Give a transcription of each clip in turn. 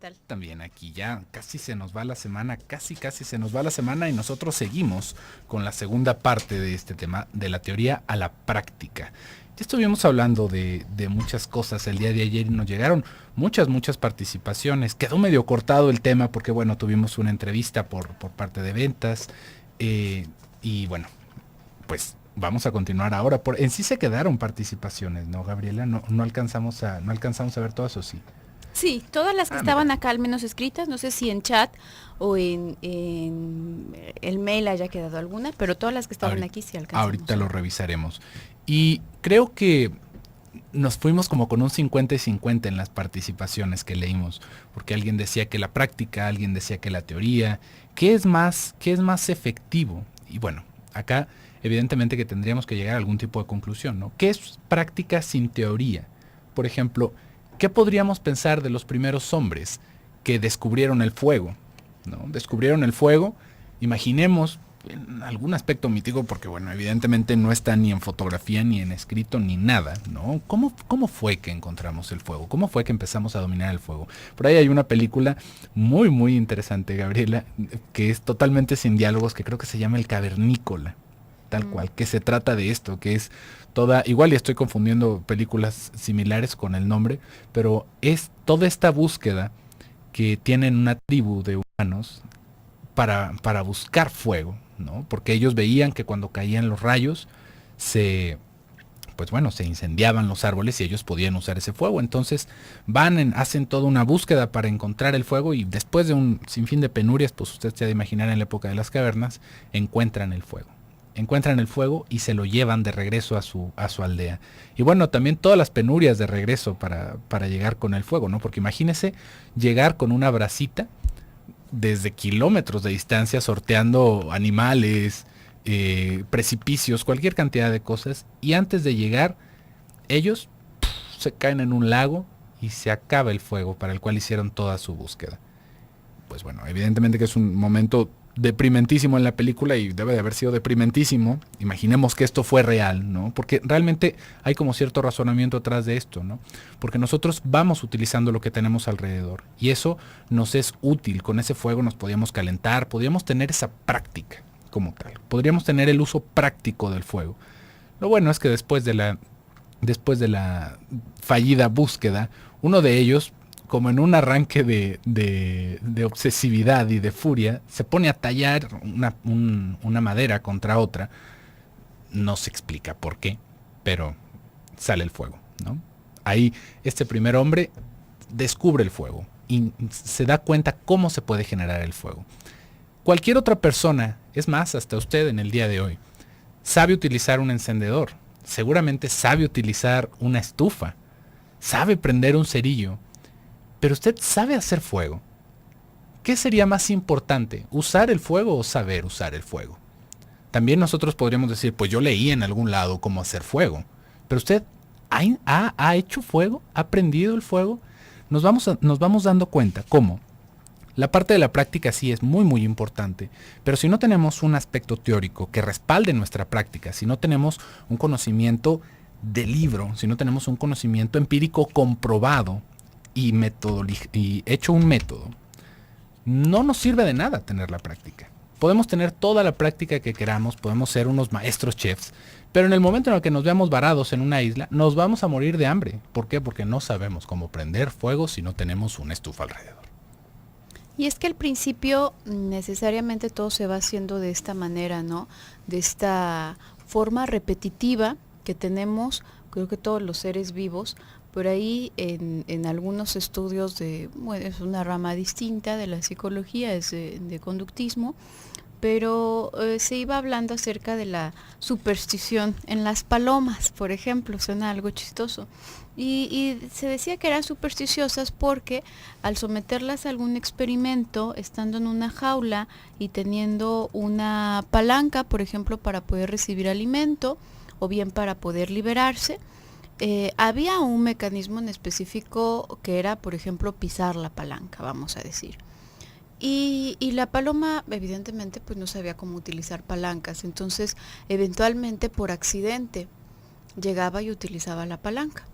tal? También aquí ya casi se nos va la semana, casi se nos va la semana y nosotros seguimos con la segunda parte de este tema, de la teoría a la práctica. Ya estuvimos hablando de muchas cosas el día de ayer y nos llegaron muchas participaciones. Quedó medio cortado el tema porque bueno, tuvimos una entrevista por parte de ventas y bueno, pues vamos a continuar ahora. En sí se quedaron participaciones, ¿no, Gabriela? No alcanzamos a ver todas o sí. Sí, todas las que Mira. estaban acá al menos escritas, no sé si en chat o en el mail haya quedado alguna, pero todas las que estaban aquí sí alcanzamos. Ahorita lo revisaremos. Y creo que nos fuimos como con un 50 y 50 en las participaciones que leímos, porque alguien decía que la práctica, alguien decía que la teoría, qué es más efectivo? Y bueno, acá evidentemente que tendríamos que llegar a algún tipo de conclusión, ¿no? ¿Qué es práctica sin teoría? Por ejemplo, ¿qué podríamos pensar de los primeros hombres que descubrieron el fuego? ¿No? Descubrieron el fuego, imaginemos en algún aspecto mítico, porque bueno, evidentemente no está ni en fotografía, ni en escrito, ni nada, ¿no? ¿Cómo fue que encontramos el fuego? ¿Cómo fue que empezamos a dominar el fuego? Por ahí hay una película muy interesante, Gabriela, que es totalmente sin diálogos, que creo que se llama El Cavernícola, tal cual, que se trata de esto, que es toda, igual y estoy confundiendo películas similares con el nombre, pero es toda esta búsqueda que tienen una tribu de humanos para buscar fuego, ¿no? Porque ellos veían que cuando caían los rayos pues bueno, se incendiaban los árboles y ellos podían usar ese fuego. Entonces hacen toda una búsqueda para encontrar el fuego y después de un sinfín de penurias, pues usted se ha de imaginar en la época de las cavernas, encuentran el fuego. Encuentran el fuego y se lo llevan de regreso a su aldea. Y bueno, también todas las penurias de regreso para llegar con el fuego, ¿no? Porque imagínese llegar con una bracita desde kilómetros de distancia sorteando animales, precipicios, cualquier cantidad de cosas. Y antes de llegar, ellos se caen en un lago y se acaba el fuego para el cual hicieron toda su búsqueda. Pues bueno, evidentemente que es un momento deprimentísimo en la película y debe de haber sido deprimentísimo. Imaginemos que esto fue real, ¿no? Porque realmente hay como cierto razonamiento atrás de esto, ¿no? Porque nosotros vamos utilizando lo que tenemos alrededor y eso nos es útil. Con ese fuego nos podíamos calentar, podíamos tener esa práctica como tal. Podríamos tener el uso práctico del fuego. Lo bueno es que después de la fallida búsqueda, uno de ellos, como en un arranque de obsesividad y de furia, se pone a tallar una madera contra otra. No se explica por qué, pero sale el fuego, ¿no? Ahí este primer hombre descubre el fuego y se da cuenta cómo se puede generar el fuego. Cualquier otra persona, es más, hasta usted en el día de hoy, sabe utilizar un encendedor, seguramente sabe utilizar una estufa, sabe prender un cerillo, pero usted sabe hacer fuego. ¿Qué sería más importante, usar el fuego o saber usar el fuego? También nosotros podríamos decir, pues yo leí en algún lado cómo hacer fuego, pero usted ha hecho fuego, ha aprendido el fuego. Nos vamos dando cuenta cómo la parte de la práctica sí es muy importante, pero si no tenemos un aspecto teórico que respalde nuestra práctica, si no tenemos un conocimiento de libro, si no tenemos un conocimiento empírico comprobado y hecho un método, no nos sirve de nada tener la práctica. Podemos tener toda la práctica que queramos, podemos ser unos maestros chefs, pero en el momento en el que nos veamos varados en una isla, nos vamos a morir de hambre. ¿Por qué? Porque no sabemos cómo prender fuego si no tenemos una estufa alrededor. Y es que al principio necesariamente todo se va haciendo de esta manera, ¿no? De esta forma repetitiva que tenemos, creo que todos los seres vivos. Por ahí en algunos estudios bueno, es una rama distinta de la psicología, es de conductismo, pero se iba hablando acerca de la superstición en las palomas, por ejemplo, suena algo chistoso. Y se decía que eran supersticiosas porque al someterlas a algún experimento, estando en una jaula y teniendo una palanca, por ejemplo, para poder recibir alimento o bien para poder liberarse, había un mecanismo en específico que era, por ejemplo, pisar la palanca, vamos a decir. Y la paloma evidentemente pues no sabía cómo utilizar palancas, entonces eventualmente por accidente llegaba y utilizaba la palanca.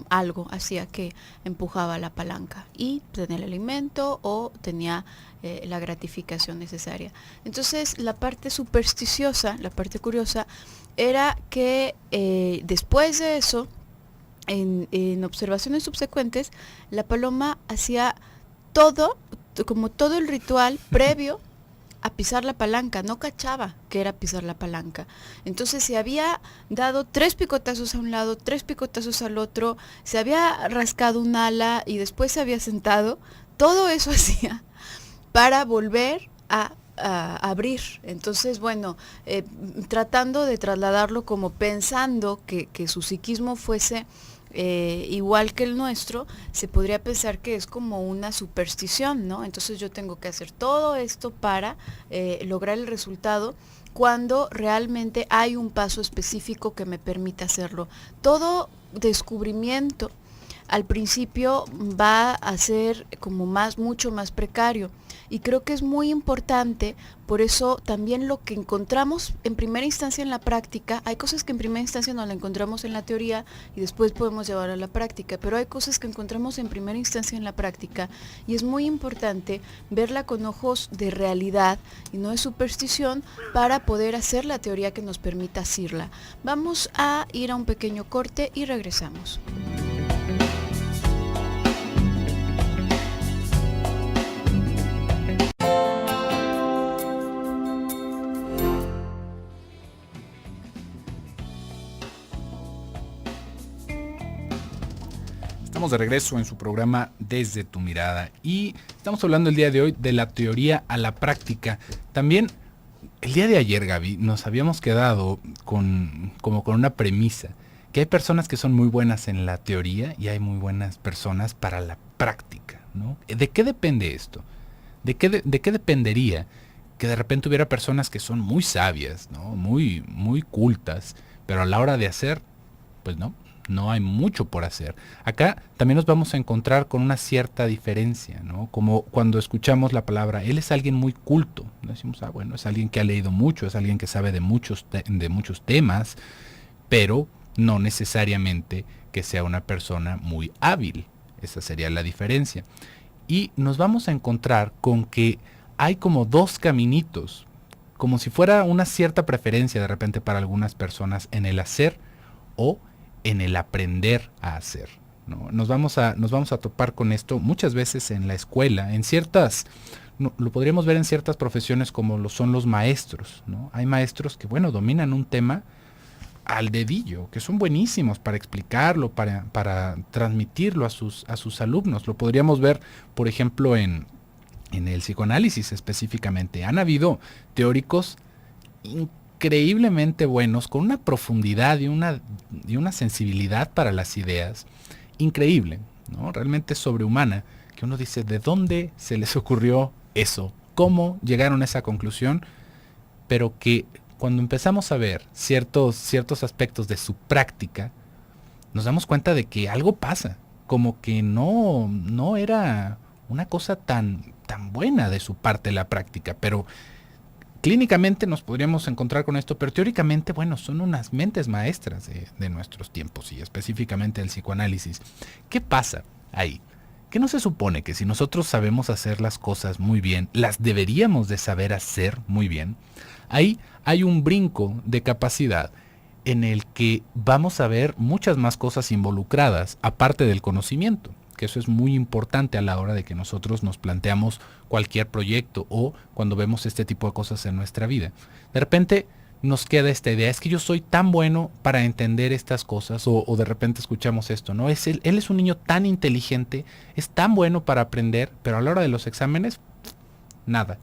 algo hacía que empujaba la palanca y tenía el alimento o tenía la gratificación necesaria. Entonces la parte supersticiosa, la parte curiosa, era que después de eso, en observaciones subsecuentes, la paloma hacía todo, como todo el ritual previo a pisar la palanca, no cachaba que era pisar la palanca. Entonces se había dado 3 picotazos a un lado, 3 picotazos al otro, se había rascado un ala y después se había sentado. Todo eso hacía para volver a abrir. Entonces, bueno, tratando de trasladarlo como pensando que su psiquismo fuese igual que el nuestro, se podría pensar que es como una superstición, ¿no? Entonces yo tengo que hacer todo esto para lograr el resultado, cuando realmente hay un paso específico que me permite hacerlo. Todo descubrimiento al principio va a ser como mucho más precario. Y creo que es muy importante, por eso también lo que encontramos en primera instancia en la práctica, hay cosas que en primera instancia no la encontramos en la teoría y después podemos llevar a la práctica, pero hay cosas que encontramos en primera instancia en la práctica y es muy importante verla con ojos de realidad y no de superstición para poder hacer la teoría que nos permita asirla. Vamos a ir a un pequeño corte y regresamos. Estamos de regreso en su programa Desde tu Mirada y estamos hablando el día de hoy de la teoría a la práctica. También el día de ayer, Gaby, nos habíamos quedado con una premisa, que hay personas que son muy buenas en la teoría y hay muy buenas personas para la práctica, ¿no? ¿De qué depende esto? ¿De qué dependería que de repente hubiera personas que son muy sabias, ¿no? Muy cultas, pero a la hora de hacer, pues no hay mucho por hacer? Acá también nos vamos a encontrar con una cierta diferencia, ¿no? Como cuando escuchamos la palabra, él es alguien muy culto. Decimos, bueno, es alguien que ha leído mucho, es alguien que sabe de muchos temas, pero no necesariamente que sea una persona muy hábil. Esa sería la diferencia. Y nos vamos a encontrar con que hay como 2 caminitos, como si fuera una cierta preferencia de repente para algunas personas en el hacer o en el aprender a hacer, ¿no? Nos vamos a topar con esto muchas veces en la escuela, en ciertas, lo podríamos ver en ciertas profesiones como lo son los maestros, ¿no? Hay maestros que, dominan un tema al dedillo, que son buenísimos para explicarlo, para transmitirlo a sus alumnos. Lo podríamos ver, por ejemplo, en el psicoanálisis específicamente. Han habido teóricos increíblemente buenos, con una profundidad y una sensibilidad para las ideas increíble, ¿no? Realmente sobrehumana, que uno dice, ¿de dónde se les ocurrió eso? ¿Cómo llegaron a esa conclusión? Pero que cuando empezamos a ver ciertos aspectos de su práctica, nos damos cuenta de que algo pasa, como que no era una cosa tan buena de su parte la práctica, pero clínicamente nos podríamos encontrar con esto, pero teóricamente, son unas mentes maestras de nuestros tiempos y específicamente el psicoanálisis. ¿Qué pasa ahí? ¿Qué no se supone que si nosotros sabemos hacer las cosas muy bien, las deberíamos de saber hacer muy bien? Ahí hay un brinco de capacidad en el que vamos a ver muchas más cosas involucradas, aparte del conocimiento, que eso es muy importante a la hora de que nosotros nos planteamos cualquier proyecto o cuando vemos este tipo de cosas en nuestra vida. De repente nos queda esta idea, es que yo soy tan bueno para entender estas cosas, o de repente escuchamos esto, ¿no? Él es un niño tan inteligente, es tan bueno para aprender, pero a la hora de los exámenes, nada.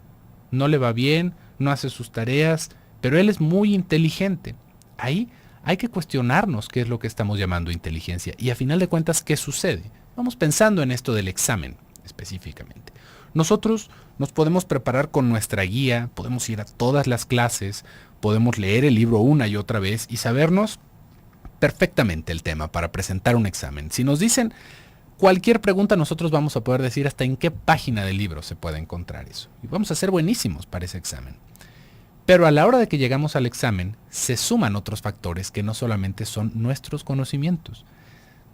No le va bien, no hace sus tareas, pero él es muy inteligente. Ahí hay que cuestionarnos qué es lo que estamos llamando inteligencia y a final de cuentas, ¿qué sucede? Vamos pensando en esto del examen específicamente. Nosotros nos podemos preparar con nuestra guía, podemos ir a todas las clases, podemos leer el libro una y otra vez y sabernos perfectamente el tema para presentar un examen. Si nos dicen cualquier pregunta, nosotros vamos a poder decir hasta en qué página del libro se puede encontrar eso. Y vamos a ser buenísimos para ese examen. Pero a la hora de que llegamos al examen, se suman otros factores que no solamente son nuestros conocimientos.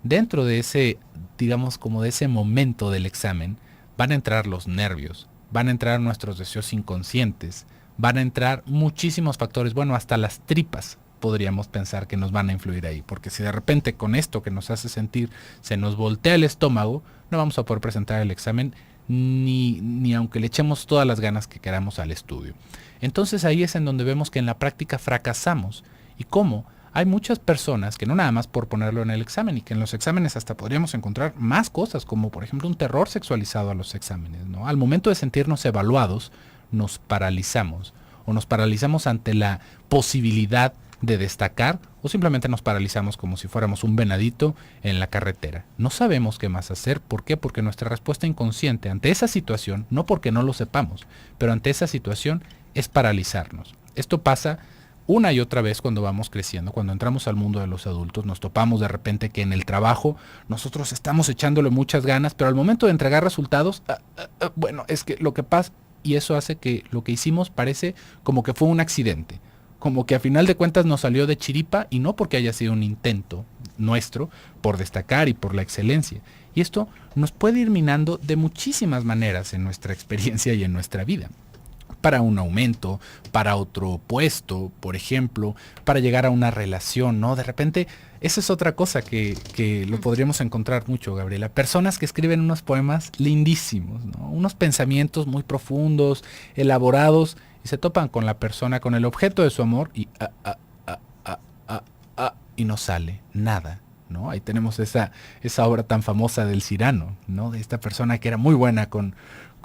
Dentro de ese, digamos, como de ese momento del examen, van a entrar los nervios, van a entrar nuestros deseos inconscientes, van a entrar muchísimos factores, bueno, hasta las tripas podríamos pensar que nos van a influir ahí, porque si de repente con esto que nos hace sentir se nos voltea el estómago, no vamos a poder presentar el examen ni aunque le echemos todas las ganas que queramos al estudio. Entonces ahí es en donde vemos que en la práctica fracasamos. ¿Y cómo? Hay muchas personas que no nada más por ponerlo en el examen, y que en los exámenes hasta podríamos encontrar más cosas, como por ejemplo un terror sexualizado a los exámenes, ¿no? Al momento de sentirnos evaluados, nos paralizamos, o nos paralizamos ante la posibilidad de destacar, o simplemente nos paralizamos como si fuéramos un venadito en la carretera. No sabemos qué más hacer. ¿Por qué? Porque nuestra respuesta inconsciente ante esa situación, no porque no lo sepamos, pero ante esa situación es paralizarnos. Esto pasa una y otra vez cuando vamos creciendo, cuando entramos al mundo de los adultos, nos topamos de repente que en el trabajo nosotros estamos echándole muchas ganas, pero al momento de entregar resultados, bueno, es que lo que pasa, y eso hace que lo que hicimos parece como que fue un accidente, como que a final de cuentas nos salió de chiripa, y no porque haya sido un intento nuestro por destacar y por la excelencia. Y esto nos puede ir minando de muchísimas maneras en nuestra experiencia y en nuestra vida. Para un aumento, para otro puesto, por ejemplo, para llegar a una relación, ¿no? De repente, esa es otra cosa que lo podríamos encontrar mucho, Gabriela. Personas que escriben unos poemas lindísimos, ¿no? Unos pensamientos muy profundos, elaborados, y se topan con la persona, con el objeto de su amor, y no sale nada, ¿no? Ahí tenemos esa obra tan famosa del Cyrano, ¿no? De esta persona que era muy buena con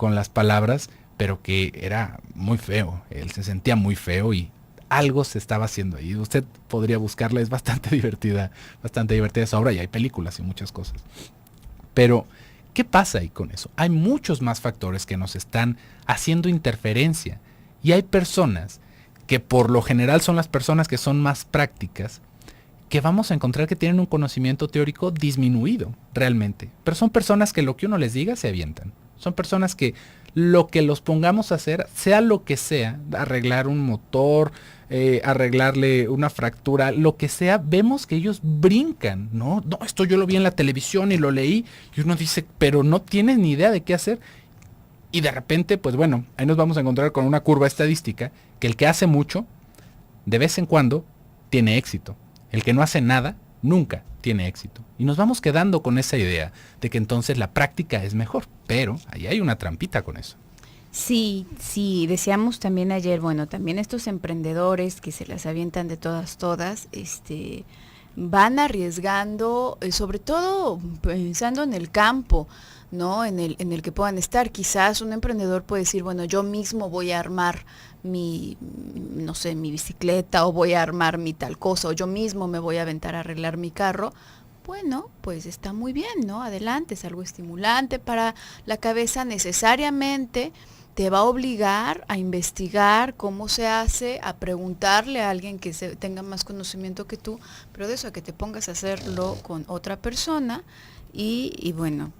las palabras, pero que era muy feo. Él se sentía muy feo y algo se estaba haciendo ahí. Usted podría buscarla, es bastante divertida esa obra, y hay películas y muchas cosas. Pero, ¿qué pasa ahí con eso? Hay muchos más factores que nos están haciendo interferencia, y hay personas que por lo general son las personas que son más prácticas, que vamos a encontrar que tienen un conocimiento teórico disminuido realmente, pero son personas que lo que uno les diga se avientan. Son personas que lo que los pongamos a hacer, sea lo que sea, arreglar un motor, arreglarle una fractura, lo que sea, vemos que ellos brincan, ¿no? No, esto yo lo vi en la televisión y lo leí, y uno dice, pero no tienes ni idea de qué hacer. Y de repente, pues bueno, ahí nos vamos a encontrar con una curva estadística, que el que hace mucho, de vez en cuando, tiene éxito. El que no hace nada, nunca tiene éxito. Y nos vamos quedando con esa idea de que entonces la práctica es mejor, pero ahí hay una trampita con eso. Sí, sí, decíamos también ayer, bueno, también estos emprendedores que se las avientan de todas, van arriesgando, sobre todo pensando en el campo, ¿no? En el que puedan estar. Quizás un emprendedor puede decir, bueno, yo mismo voy a armar no sé, mi bicicleta, o voy a armar mi tal cosa, o yo mismo me voy a aventar a arreglar mi carro. Bueno, pues está muy bien, ¿no? Adelante, es algo estimulante para la cabeza. Necesariamente te va a obligar a investigar cómo se hace, a preguntarle a alguien que tenga más conocimiento que tú, pero de eso a que te pongas a hacerlo con otra persona, y bueno,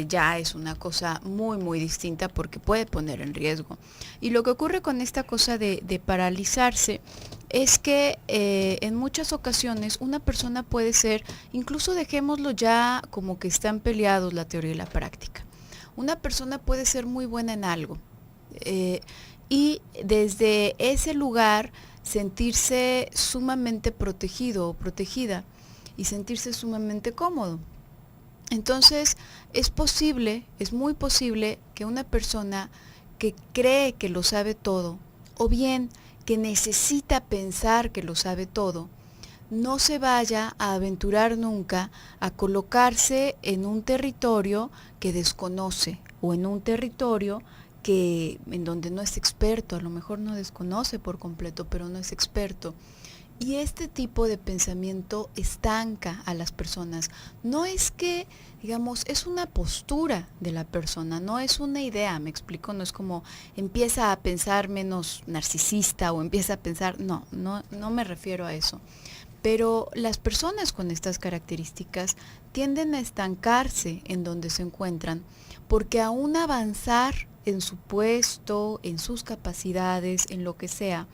ya es una cosa muy, muy distinta, porque puede poner en riesgo. Y lo que ocurre con esta cosa de paralizarse es que en muchas ocasiones una persona puede ser, incluso dejémoslo ya como que están peleados la teoría y la práctica. Una persona puede ser muy buena en algo, y desde ese lugar sentirse sumamente protegido o protegida, y sentirse sumamente cómodo. Entonces es posible, es muy posible, que una persona que cree que lo sabe todo, o bien que necesita pensar que lo sabe todo, no se vaya a aventurar nunca a colocarse en un territorio que desconoce, o en un territorio en donde no es experto. A lo mejor no desconoce por completo, pero no es experto. Y este tipo de pensamiento estanca a las personas. No es que, digamos, es una postura de la persona, no es una idea, me explico. No es como empieza a pensar menos narcisista, o empieza a pensar, no me refiero a eso. Pero las personas con estas características tienden a estancarse en donde se encuentran, porque aún avanzar en su puesto, en sus capacidades, en lo que sea,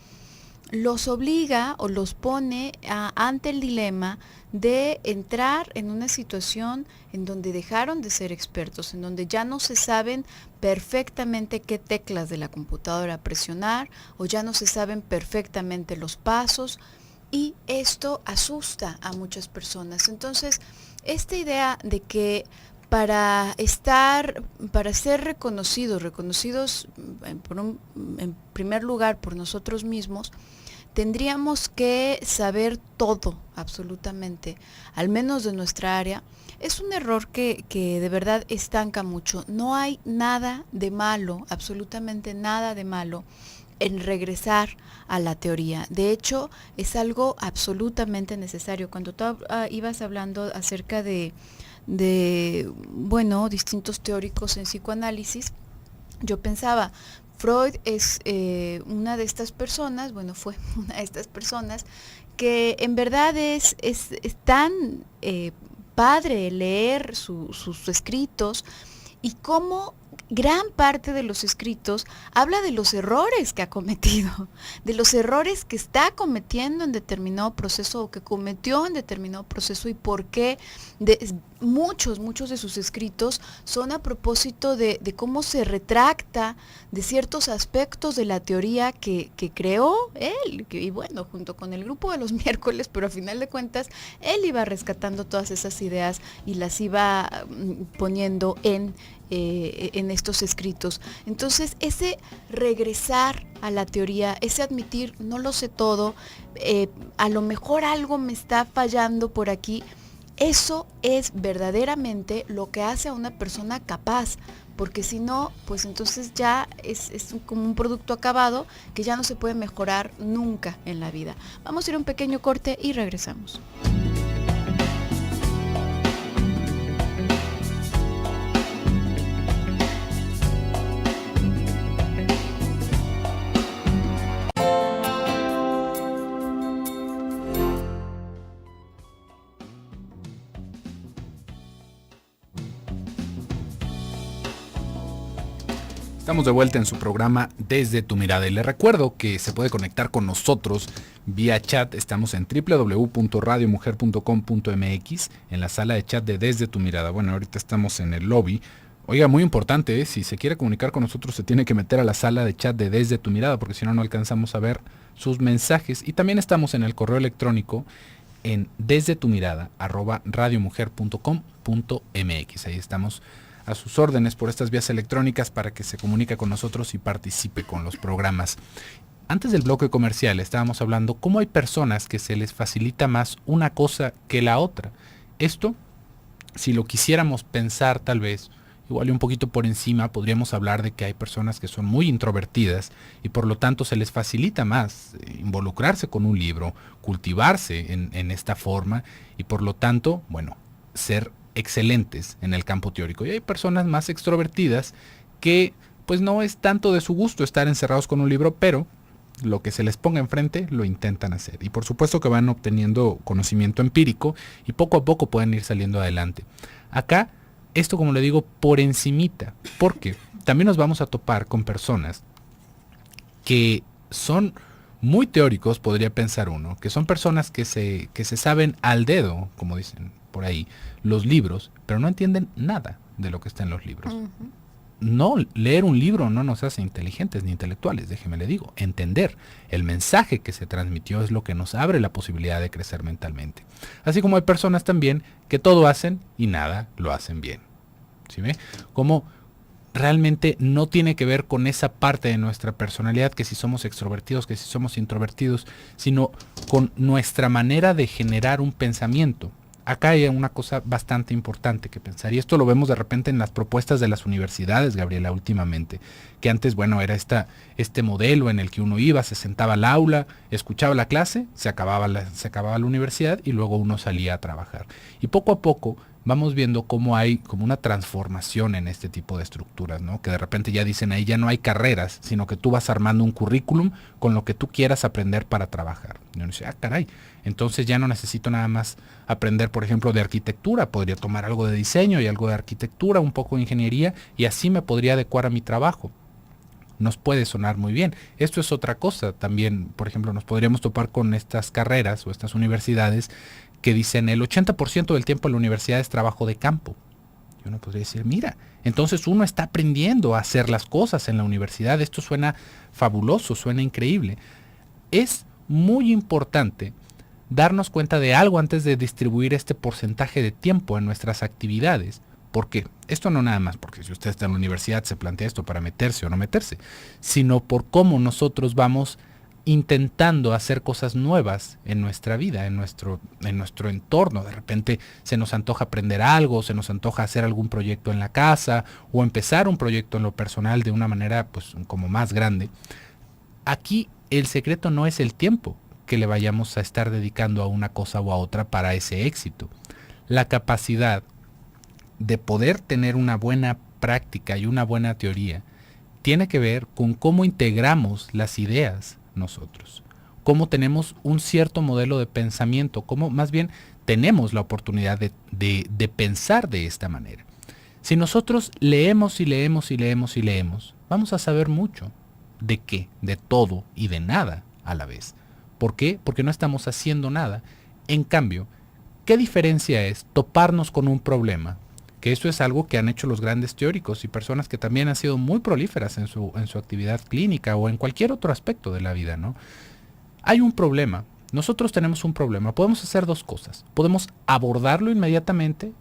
los obliga o los pone ante el dilema de entrar en una situación en donde dejaron de ser expertos, en donde ya no se saben perfectamente qué teclas de la computadora presionar o ya no se saben perfectamente los pasos, y esto asusta a muchas personas. Entonces, esta idea de que para ser reconocidos en primer lugar por nosotros mismos, tendríamos que saber todo, absolutamente, al menos de nuestra área. Es un error que de verdad estanca mucho. No hay nada de malo, absolutamente nada de malo, en regresar a la teoría. De hecho, es algo absolutamente necesario. Cuando tú ibas hablando acerca de distintos teóricos en psicoanálisis, yo pensaba, Freud es una de estas personas, fue una de estas personas que en verdad es tan padre leer sus escritos, y cómo gran parte de los escritos habla de los errores que ha cometido, de los errores que está cometiendo en determinado proceso o que cometió en determinado proceso, y por qué muchos de sus escritos son a propósito de cómo se retracta de ciertos aspectos de la teoría que creó él, y junto con el grupo de los miércoles, pero a final de cuentas él iba rescatando todas esas ideas y las iba poniendo en estos escritos. Entonces, ese regresar a la teoría, ese admitir, no lo sé todo, a lo mejor algo me está fallando por aquí, eso es verdaderamente lo que hace a una persona capaz, porque si no, pues entonces ya es como un producto acabado que ya no se puede mejorar nunca en la vida. Vamos a ir a un pequeño corte y regresamos. Estamos de vuelta en su programa Desde tu Mirada, y le recuerdo que se puede conectar con nosotros vía chat. Estamos en www.radiomujer.com.mx, en la sala de chat de Desde tu Mirada. Ahorita estamos en el lobby. Oiga, muy importante, si se quiere comunicar con nosotros se tiene que meter a la sala de chat de Desde tu Mirada, porque si no, no alcanzamos a ver sus mensajes. Y también estamos en el correo electrónico en desdetumirada@radiomujer.com.mx. Ahí estamos a sus órdenes por estas vías electrónicas para que se comunique con nosotros y participe con los programas. Antes del bloque comercial estábamos hablando cómo hay personas que se les facilita más una cosa que la otra. Esto, si lo quisiéramos pensar tal vez, igual y un poquito por encima, podríamos hablar de que hay personas que son muy introvertidas y por lo tanto se les facilita más involucrarse con un libro, cultivarse en esta forma y por lo tanto, ser excelentes en el campo teórico. Y hay personas más extrovertidas que pues no es tanto de su gusto estar encerrados con un libro, pero lo que se les ponga enfrente lo intentan hacer. Y por supuesto que van obteniendo conocimiento empírico y poco a poco pueden ir saliendo adelante. Acá, esto como le digo, por encimita, porque también nos vamos a topar con personas que son muy teóricos, podría pensar uno, que son personas que se saben al dedo, como dicen por ahí, los libros, pero no entienden nada de lo que está en los libros. Uh-huh. No, leer un libro no nos hace inteligentes ni intelectuales, déjeme le digo. Entender el mensaje que se transmitió es lo que nos abre la posibilidad de crecer mentalmente. Así como hay personas también que todo hacen y nada lo hacen bien. ¿Sí ve? Como realmente no tiene que ver con esa parte de nuestra personalidad, que si somos extrovertidos, que si somos introvertidos, sino con nuestra manera de generar un pensamiento. Acá hay una cosa bastante importante que pensar, y esto lo vemos de repente en las propuestas de las universidades, Gabriela, últimamente, que antes, era este modelo en el que uno iba, se sentaba al aula, escuchaba la clase, se acababa la universidad y luego uno salía a trabajar. Y poco a poco vamos viendo cómo hay como una transformación en este tipo de estructuras, ¿no? Que de repente ya dicen ahí ya no hay carreras, sino que tú vas armando un currículum con lo que tú quieras aprender para trabajar. Y uno dice, caray, entonces ya no necesito nada más aprender, por ejemplo, de arquitectura, podría tomar algo de diseño y algo de arquitectura, un poco de ingeniería, y así me podría adecuar a mi trabajo. nos puede sonar muy bien. Esto es otra cosa también, por ejemplo, nos podríamos topar con estas carreras o estas universidades que dicen el 80% del tiempo en la universidad es trabajo de campo. Y uno podría decir, mira, entonces uno está aprendiendo a hacer las cosas en la universidad, esto suena fabuloso, suena increíble. Es muy importante darnos cuenta de algo antes de distribuir este porcentaje de tiempo en nuestras actividades. Porque esto no nada más porque si usted está en la universidad se plantea esto para meterse o no meterse, sino por cómo nosotros vamos intentando hacer cosas nuevas en nuestra vida, en nuestro entorno. De repente se nos antoja aprender algo, se nos antoja hacer algún proyecto en la casa o empezar un proyecto en lo personal de una manera pues como más grande. Aquí el secreto no es el tiempo que le vayamos a estar dedicando a una cosa o a otra para ese éxito. La capacidad de poder tener una buena práctica y una buena teoría tiene que ver con cómo integramos las ideas nosotros, cómo tenemos un cierto modelo de pensamiento, cómo más bien tenemos la oportunidad de pensar de esta manera. Si nosotros leemos y leemos y leemos y leemos, vamos a saber mucho. ¿De qué? De todo y de nada a la vez. ¿Por qué? Porque no estamos haciendo nada. En cambio, ¿qué diferencia es toparnos con un problema? Que eso es algo que han hecho los grandes teóricos y personas que también han sido muy prolíferas en su actividad clínica o en cualquier otro aspecto de la vida, ¿no? Hay un problema. Nosotros tenemos un problema. Podemos hacer dos cosas. Podemos abordarlo inmediatamente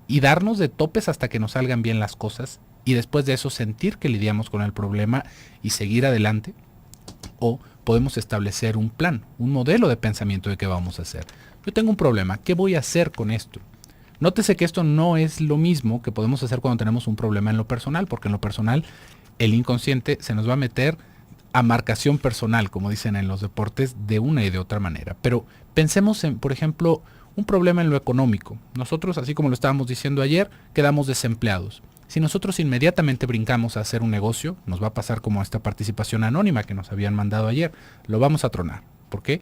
y darnos de topes hasta que nos salgan bien las cosas y después de eso sentir que lidiamos con el problema y seguir adelante. O podemos establecer un plan, un modelo de pensamiento de qué vamos a hacer. Yo tengo un problema. ¿Qué voy a hacer con esto? Nótese que esto no es lo mismo que podemos hacer cuando tenemos un problema en lo personal, porque en lo personal el inconsciente se nos va a meter a marcación personal, como dicen en los deportes, de una y de otra manera. Pero pensemos en, por ejemplo, un problema en lo económico. Nosotros, así como lo estábamos diciendo ayer, quedamos desempleados. Si nosotros inmediatamente brincamos a hacer un negocio, nos va a pasar como esta participación anónima que nos habían mandado ayer. Lo vamos a tronar. ¿Por qué?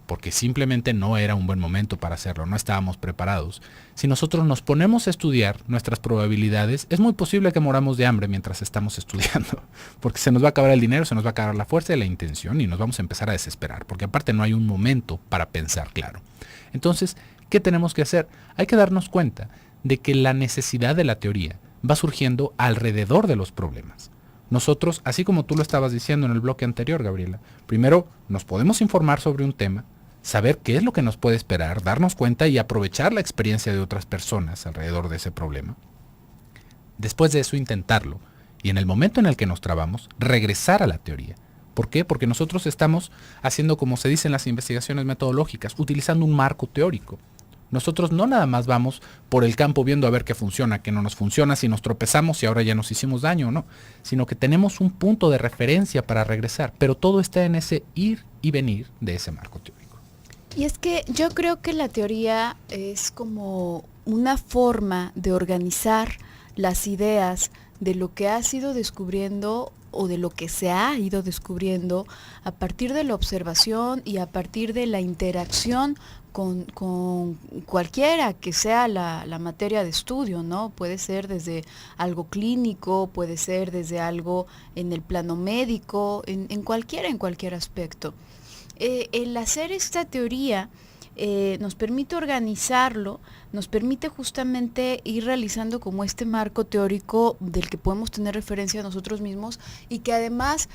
Porque simplemente no era un buen momento para hacerlo, no estábamos preparados. Si nosotros nos ponemos a estudiar nuestras probabilidades, es muy posible que moramos de hambre mientras estamos estudiando, porque se nos va a acabar el dinero, se nos va a acabar la fuerza y la intención y nos vamos a empezar a desesperar, porque aparte no hay un momento para pensar claro. Entonces, ¿qué tenemos que hacer? Hay que darnos cuenta de que la necesidad de la teoría va surgiendo alrededor de los problemas. Nosotros, así como tú lo estabas diciendo en el bloque anterior, Gabriela, primero nos podemos informar sobre un tema, saber qué es lo que nos puede esperar, darnos cuenta y aprovechar la experiencia de otras personas alrededor de ese problema. Después de eso intentarlo y en el momento en el que nos trabamos, regresar a la teoría. ¿Por qué? Porque nosotros estamos haciendo, como se dice en las investigaciones metodológicas, utilizando un marco teórico. Nosotros no nada más vamos por el campo viendo a ver qué funciona, qué no nos funciona, si nos tropezamos y ahora ya nos hicimos daño o no, sino que tenemos un punto de referencia para regresar, pero todo está en ese ir y venir de ese marco teórico. Y es que yo creo que la teoría es como una forma de organizar las ideas de lo que has ido descubriendo o de lo que se ha ido descubriendo a partir de la observación y a partir de la interacción con cualquiera que sea la materia de estudio, ¿no? Puede ser desde algo clínico, puede ser desde algo en el plano médico, en cualquier aspecto. El hacer esta teoría nos permite organizarlo, nos permite justamente ir realizando como este marco teórico del que podemos tener referencia a nosotros mismos y que además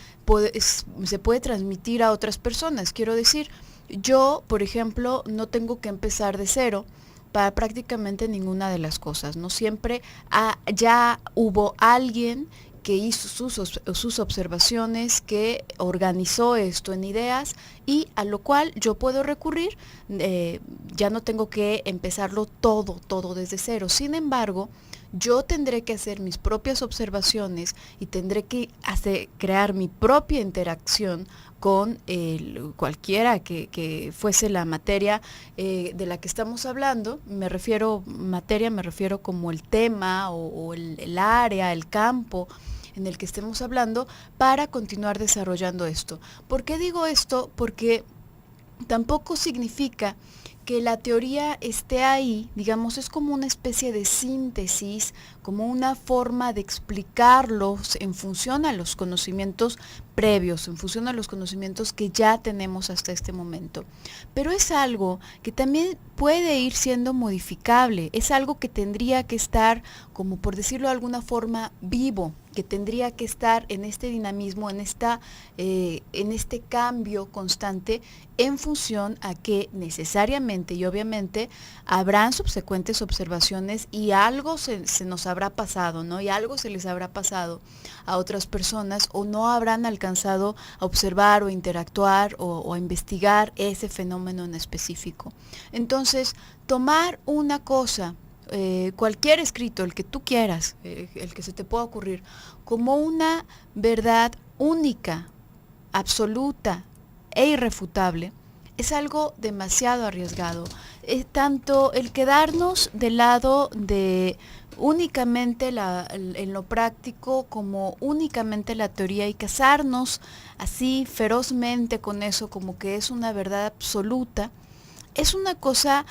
se puede transmitir a otras personas. Quiero decir, yo, por ejemplo, no tengo que empezar de cero para prácticamente ninguna de las cosas, ¿no? Siempre ya hubo alguien que hizo sus observaciones, que organizó esto en ideas y a lo cual yo puedo recurrir, ya no tengo que empezarlo todo desde cero. Sin embargo, yo tendré que hacer mis propias observaciones y tendré que crear mi propia interacción con cualquiera que fuese la materia de la que estamos hablando. Me refiero como el tema o el área, el campo en el que estemos hablando para continuar desarrollando esto. ¿Por qué digo esto? Porque tampoco significa que la teoría esté ahí, digamos, es como una especie de síntesis, como una forma de explicarlos en función a los conocimientos previos, en función a los conocimientos que ya tenemos hasta este momento. Pero es algo que también puede ir siendo modificable, es algo que tendría que estar, como por decirlo de alguna forma, vivo, que tendría que estar en este dinamismo, en este cambio constante, en función a que necesariamente y obviamente habrán subsecuentes observaciones y algo se nos habrá pasado, ¿no? Y algo se les habrá pasado a otras personas o no habrán alcanzado a observar o interactuar o a investigar ese fenómeno en específico. Entonces, tomar una cosa, cualquier escrito, el que tú quieras, el que se te pueda ocurrir, como una verdad única, absoluta e irrefutable, es algo demasiado arriesgado. Tanto el quedarnos del lado de únicamente en lo práctico como únicamente la teoría y casarnos así ferozmente con eso como que es una verdad absoluta, es una cosa,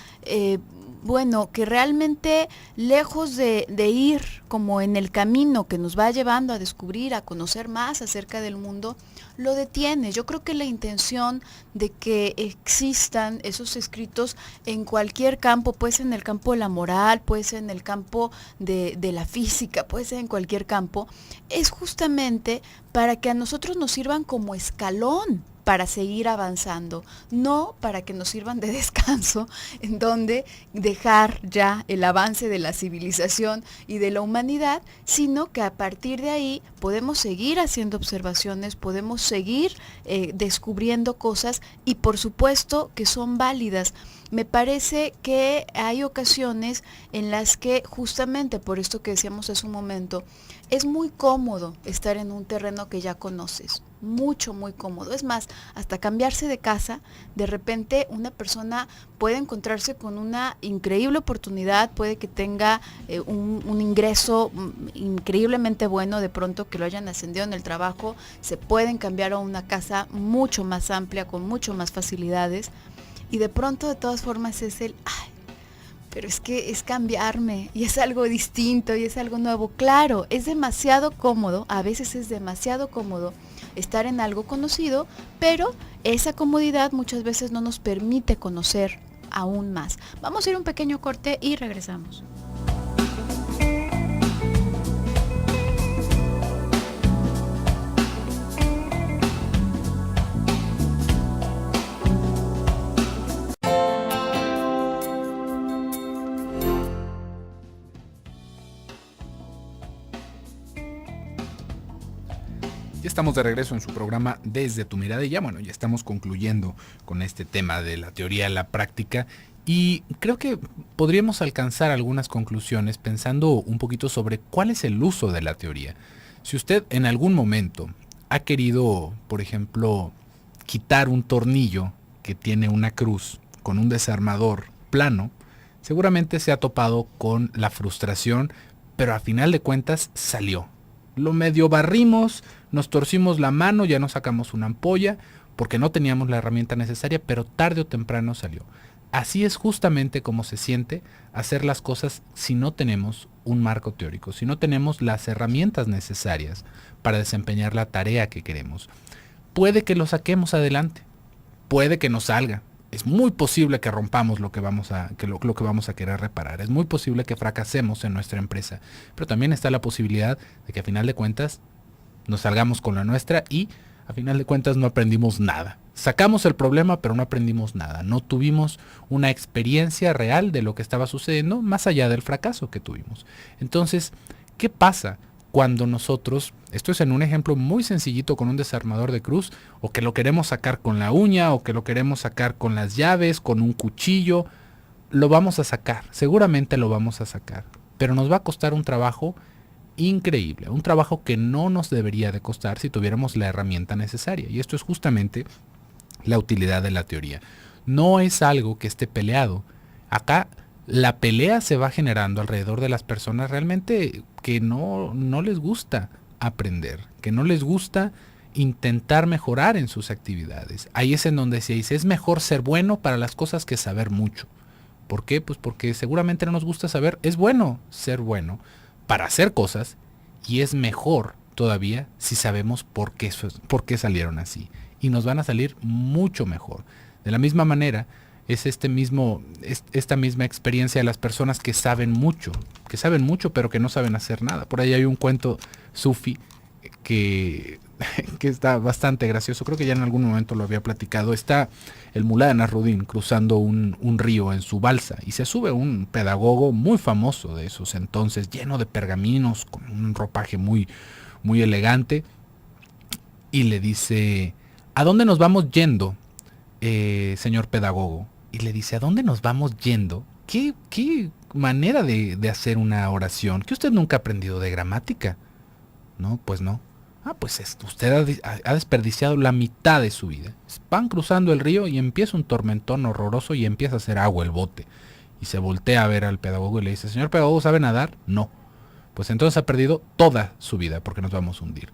bueno, que realmente lejos de ir como en el camino que nos va llevando a descubrir, a conocer más acerca del mundo, lo detiene. Yo creo que la intención de que existan esos escritos en cualquier campo, puede ser en el campo de la moral, puede ser en el campo de la física, puede ser en cualquier campo, es justamente para que a nosotros nos sirvan como escalón para seguir avanzando, no para que nos sirvan de descanso, en donde dejar ya el avance de la civilización y de la humanidad, sino que a partir de ahí podemos seguir haciendo observaciones, podemos seguir descubriendo cosas y por supuesto que son válidas. Me parece que hay ocasiones en las que justamente por esto que decíamos hace un momento, es muy cómodo estar en un terreno que ya conoces, mucho, muy cómodo. Es más, hasta cambiarse de casa, de repente una persona puede encontrarse con una increíble oportunidad, puede que tenga un ingreso increíblemente bueno, de pronto que lo hayan ascendido en el trabajo, se pueden cambiar a una casa mucho más amplia, con mucho más facilidades, y de pronto de todas formas es pero es que es cambiarme y es algo distinto y es algo nuevo. Claro, es demasiado cómodo, a veces es demasiado cómodo estar en algo conocido, pero esa comodidad muchas veces no nos permite conocer aún más. Vamos a ir a un pequeño corte y regresamos. Ya estamos de regreso en su programa Desde tu mirada y ya estamos concluyendo con este tema de la teoría y la práctica y creo que podríamos alcanzar algunas conclusiones pensando un poquito sobre cuál es el uso de la teoría. Si usted en algún momento ha querido, por ejemplo, quitar un tornillo que tiene una cruz con un desarmador plano, seguramente se ha topado con la frustración, pero a final de cuentas salió. Lo medio barrimos, nos torcimos la mano, ya no sacamos una ampolla porque no teníamos la herramienta necesaria, pero tarde o temprano salió. Así es justamente como se siente hacer las cosas si no tenemos un marco teórico, si no tenemos las herramientas necesarias para desempeñar la tarea que queremos. Puede que lo saquemos adelante, puede que nos salga. Es muy posible que rompamos lo que vamos a querer reparar. Es muy posible que fracasemos en nuestra empresa. Pero también está la posibilidad de que a final de cuentas nos salgamos con la nuestra y a final de cuentas no aprendimos nada. Sacamos el problema pero no aprendimos nada. No tuvimos una experiencia real de lo que estaba sucediendo más allá del fracaso que tuvimos. Entonces, ¿qué pasa cuando nosotros, esto es en un ejemplo muy sencillito con un desarmador de cruz, o que lo queremos sacar con la uña, o que lo queremos sacar con las llaves, con un cuchillo, lo vamos a sacar, seguramente lo vamos a sacar, pero nos va a costar un trabajo increíble, un trabajo que no nos debería de costar si tuviéramos la herramienta necesaria, y esto es justamente la utilidad de la teoría. No es algo que esté peleado. Acá la pelea se va generando alrededor de las personas realmente que no les gusta aprender, que no les gusta intentar mejorar en sus actividades. Ahí es en donde se dice, es mejor ser bueno para las cosas que saber mucho. ¿Por qué? Pues porque seguramente no nos gusta saber. Es bueno ser bueno para hacer cosas y es mejor todavía si sabemos por qué salieron así. Y nos van a salir mucho mejor. De la misma manera, es esta misma experiencia de las personas que saben mucho pero que no saben hacer nada. Por ahí hay un cuento sufi que está bastante gracioso, creo que ya en algún momento lo había platicado. Está el mulá de Nasruddin cruzando un río en su balsa y se sube un pedagogo muy famoso de esos entonces, lleno de pergaminos, con un ropaje muy, muy elegante, y le dice, ¿a dónde nos vamos yendo, señor pedagogo? Y le dice, ¿a dónde nos vamos yendo? ¿Qué manera de hacer una oración? ¿Que usted nunca ha aprendido de gramática? No, pues no. Ah, pues usted ha desperdiciado la mitad de su vida. Van cruzando el río y empieza un tormentón horroroso y empieza a hacer agua el bote. Y se voltea a ver al pedagogo y le dice, señor pedagogo, ¿sabe nadar? No. Pues entonces ha perdido toda su vida porque nos vamos a hundir.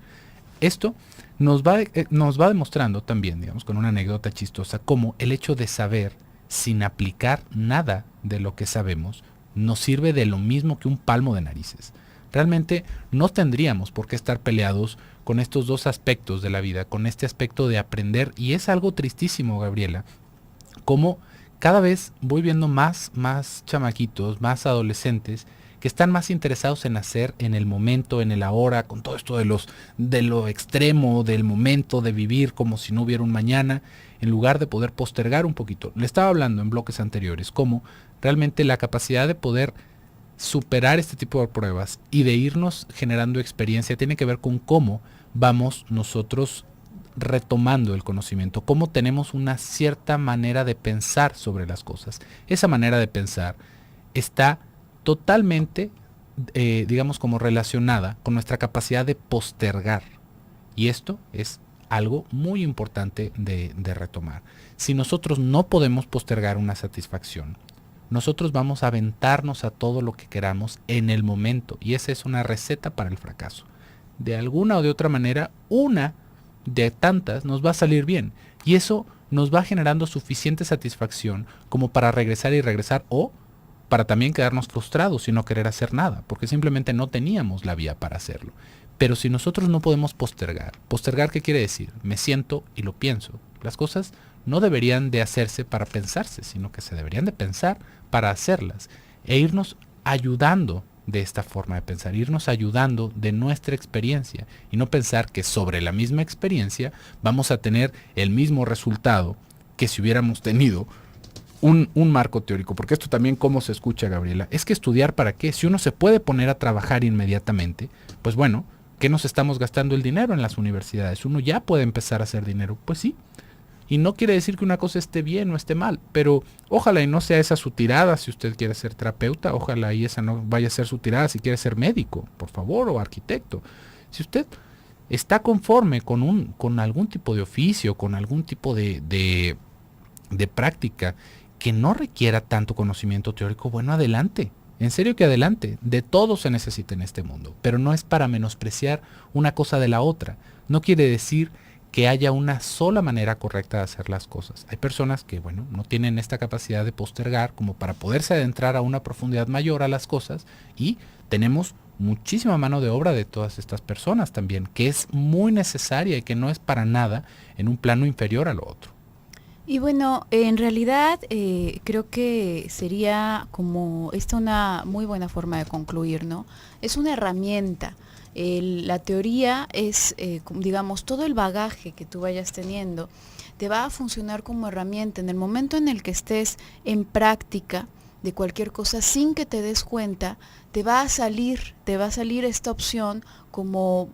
Esto nos va demostrando también, digamos, con una anécdota chistosa, cómo el hecho de saber sin aplicar nada de lo que sabemos nos sirve de lo mismo que un palmo de narices. Realmente no tendríamos por qué estar peleados con estos dos aspectos de la vida, con este aspecto de aprender, y es algo tristísimo, Gabriela, como cada vez voy viendo más chamaquitos, más adolescentes, que están más interesados en hacer en el momento, en el ahora, con todo esto de lo extremo, del momento, de vivir como si no hubiera un mañana, en lugar de poder postergar un poquito. Le estaba hablando en bloques anteriores, cómo realmente la capacidad de poder superar este tipo de pruebas y de irnos generando experiencia tiene que ver con cómo vamos nosotros retomando el conocimiento, cómo tenemos una cierta manera de pensar sobre las cosas. Esa manera de pensar está totalmente, digamos, como relacionada con nuestra capacidad de postergar. Y esto es algo muy importante de retomar. Si nosotros no podemos postergar una satisfacción, nosotros vamos a aventarnos a todo lo que queramos en el momento. Y esa es una receta para el fracaso. De alguna o de otra manera, una de tantas nos va a salir bien. Y eso nos va generando suficiente satisfacción como para regresar y regresar, o para también quedarnos frustrados y no querer hacer nada, porque simplemente no teníamos la vía para hacerlo. Pero si nosotros no podemos postergar, ¿postergar qué quiere decir? Me siento y lo pienso. Las cosas no deberían de hacerse para pensarse, sino que se deberían de pensar para hacerlas. E irnos ayudando de esta forma de pensar, irnos ayudando de nuestra experiencia y no pensar que sobre la misma experiencia vamos a tener el mismo resultado que si hubiéramos tenido un marco teórico. Porque esto también, ¿cómo se escucha, Gabriela? Es que estudiar ¿para qué? Si uno se puede poner a trabajar inmediatamente, pues bueno, ¿qué nos estamos gastando el dinero en las universidades? Uno ya puede empezar a hacer dinero. Pues sí. Y no quiere decir que una cosa esté bien o esté mal, pero ojalá y no sea esa su tirada si usted quiere ser terapeuta, ojalá y esa no vaya a ser su tirada si quiere ser médico, por favor, o arquitecto. Si usted está conforme con algún tipo de oficio, con algún tipo de práctica que no requiera tanto conocimiento teórico, bueno, adelante. En serio que adelante. De todo se necesita en este mundo, pero no es para menospreciar una cosa de la otra. No quiere decir que haya una sola manera correcta de hacer las cosas. Hay personas que, bueno, no tienen esta capacidad de postergar como para poderse adentrar a una profundidad mayor a las cosas, y tenemos muchísima mano de obra de todas estas personas también, que es muy necesaria y que no es para nada en un plano inferior a lo otro. Y bueno, en realidad creo que sería como esta una muy buena forma de concluir, ¿no? Es una herramienta. La teoría es, digamos, todo el bagaje que tú vayas teniendo te va a funcionar como herramienta. En el momento en el que estés en práctica de cualquier cosa sin que te des cuenta, te va a salir esta opción como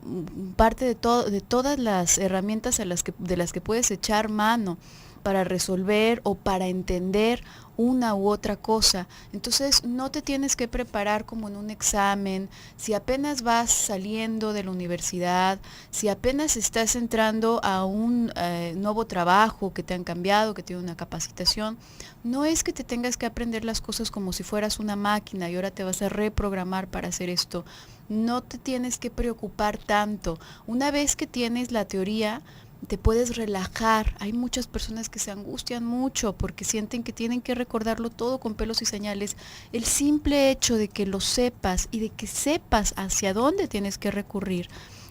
parte de todas las herramientas de las que puedes echar mano para resolver o para entender una u otra cosa. Entonces no te tienes que preparar como en un examen. Si apenas vas saliendo de la universidad, si apenas estás entrando a un nuevo trabajo que te han cambiado, que tiene una capacitación, no es que te tengas que aprender las cosas como si fueras una máquina y ahora te vas a reprogramar para hacer esto. No te tienes que preocupar tanto. Una vez que tienes la teoría, te puedes relajar. Hay muchas personas que se angustian mucho porque sienten que tienen que recordarlo todo con pelos y señales. El simple hecho de que lo sepas y de que sepas hacia dónde tienes que recurrir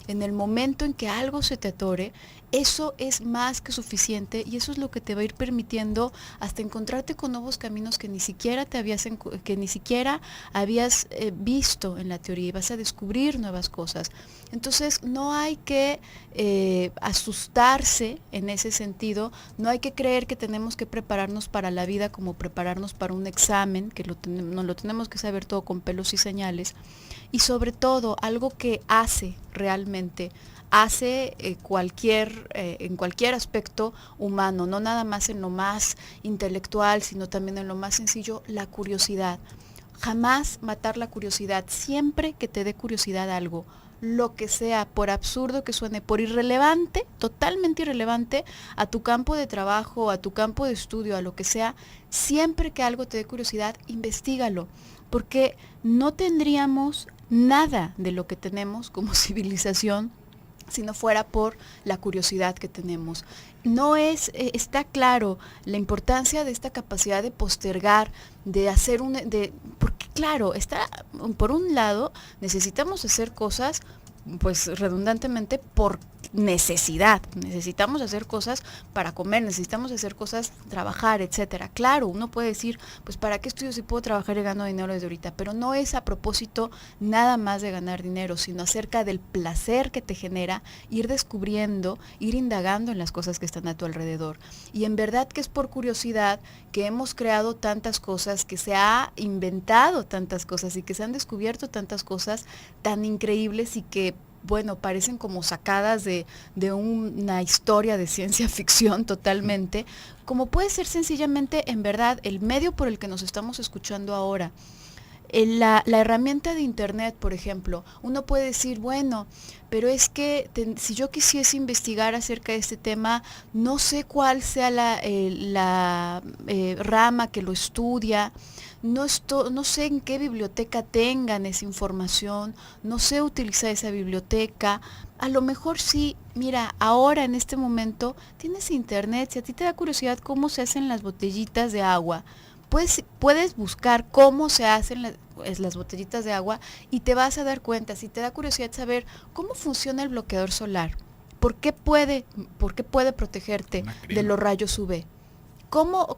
en el momento en que algo se te atore, eso es más que suficiente y eso es lo que te va a ir permitiendo hasta encontrarte con nuevos caminos que ni siquiera habías visto en la teoría, y vas a descubrir nuevas cosas. Entonces no hay que asustarse en ese sentido, no hay que creer que tenemos que prepararnos para la vida como prepararnos para un examen, que nos lo tenemos que saber todo con pelos y señales. Y sobre todo, algo que realmente hace en cualquier aspecto humano, no nada más en lo más intelectual, sino también en lo más sencillo, la curiosidad. Jamás matar la curiosidad, siempre que te dé curiosidad algo, lo que sea, por absurdo que suene, por irrelevante, totalmente irrelevante a tu campo de trabajo, a tu campo de estudio, a lo que sea, siempre que algo te dé curiosidad, investígalo, porque no tendríamos nada de lo que tenemos como civilización si no fuera por la curiosidad que tenemos. No está claro la importancia de esta capacidad de postergar, de hacer porque claro, por un lado, necesitamos hacer cosas, pues redundantemente, por necesidad. Necesitamos hacer cosas para comer, necesitamos hacer cosas, trabajar, etcétera. Claro, uno puede decir, pues ¿para qué estudio si puedo trabajar y gano dinero desde ahorita? Pero no es a propósito nada más de ganar dinero, sino acerca del placer que te genera ir descubriendo, ir indagando en las cosas que están a tu alrededor. Y en verdad que es por curiosidad que hemos creado tantas cosas, que se ha inventado tantas cosas y que se han descubierto tantas cosas tan increíbles y que bueno, parecen como sacadas de una historia de ciencia ficción totalmente, como puede ser sencillamente, en verdad, el medio por el que nos estamos escuchando ahora. La herramienta de internet, por ejemplo, uno puede decir, bueno, pero es que si yo quisiese investigar acerca de este tema, no sé cuál sea la rama que lo estudia, no sé en qué biblioteca tengan esa información, no sé utilizar esa biblioteca. A lo mejor sí, mira, ahora en este momento tienes internet, si a ti te da curiosidad cómo se hacen las botellitas de agua, puedes buscar cómo se hacen las botellitas de agua y te vas a dar cuenta, si te da curiosidad saber cómo funciona el bloqueador solar, por qué puede protegerte de los rayos UV, cómo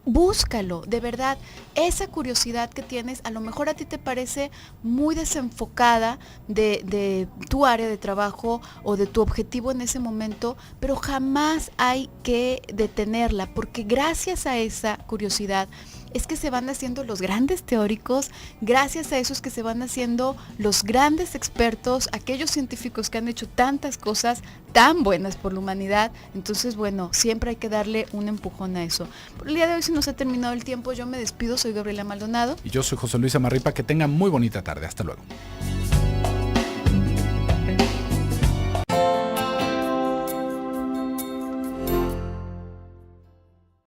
búscalo, de verdad, esa curiosidad que tienes, a lo mejor a ti te parece muy desenfocada de tu área de trabajo o de tu objetivo en ese momento, pero jamás hay que detenerla, porque gracias a esa curiosidad es que se van haciendo los grandes teóricos, gracias a eso es que se van haciendo los grandes expertos, aquellos científicos que han hecho tantas cosas tan buenas por la humanidad. Entonces, bueno, siempre hay que darle un empujón a eso. Por el día de hoy se nos ha terminado el tiempo, yo me despido, soy Gabriela Maldonado. Y yo soy José Luis Amarripa, que tenga muy bonita tarde, hasta luego.